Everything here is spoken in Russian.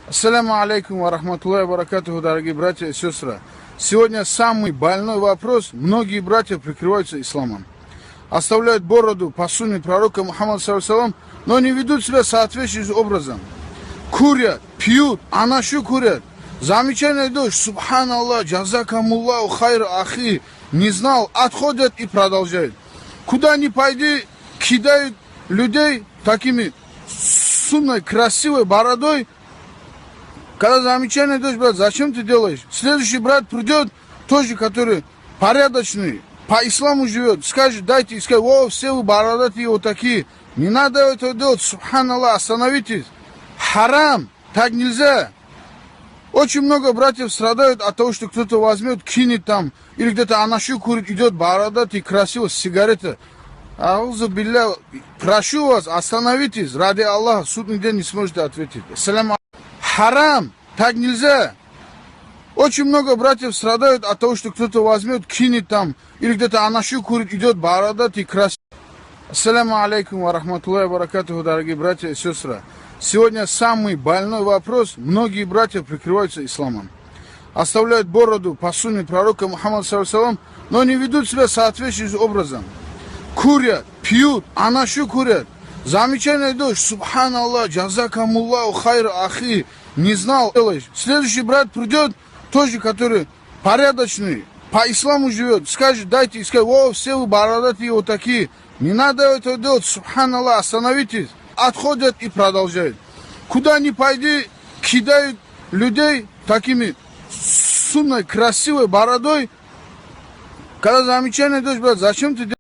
Ассаляму алейкум ва рахматуллахи ва баракатуху, дорогие братья и сестры. Сегодня самый больной вопрос. Многие братья прикрываются исламом. Оставляют бороду по сунне пророка Мухаммада саллаллаху, но не ведут себя соответствующим образом. Курят, пьют, анашу курят. Замечание дождь, субханаллах, джазакамуллаху хайр ахи. Не знал, отходят и продолжают. Куда ни пойди, кидают людей такими сунной, красивой бородой. Когда замечание дождь, брат, зачем ты делаешь? Следующий брат придет, тоже, который порядочный, по исламу живет, скажет, дайте, и скажет, о, все вы бородатые вот такие. Не надо этого делать, субханаллах, остановитесь. Харам, так нельзя. Очень много братьев страдают от того, что кто-то возьмет, кинет там, или где-то анашу курит, идет бородатый, красиво, с сигаретой. Аузу билля, прошу вас, остановитесь, ради Аллаха, в судный день не сможете ответить. Салям. Харам, так нельзя. Очень много братьев страдают от того, что кто-то возьмет, кинет там, или где-то анашу курит, идет бородатый, красивый. Ассаляму алейкум ва рахматуллахи ва баракатуху, дорогие братья и сестры. Сегодня самый больной вопрос. Многие братья прикрываются исламом. Оставляют бороду по сунне пророка Мухаммада саллаллаху, но не ведут себя соответствующим образом. Курят, пьют, анашу курят. Замечание дождь, субханаллах, джазакамуллаху хайр ахи. Не знал, делаешь. Следующий брат придет, тоже, который порядочный, по исламу живет, скажет, дайте, и скажет, о, все вы бородатые вот такие. Не надо этого делать, субханаллах, остановитесь. Отходят и продолжают. Куда ни пойди, кидают людей такими сунной, красивой бородой. Когда замечание дождь, брат, зачем ты делаешь?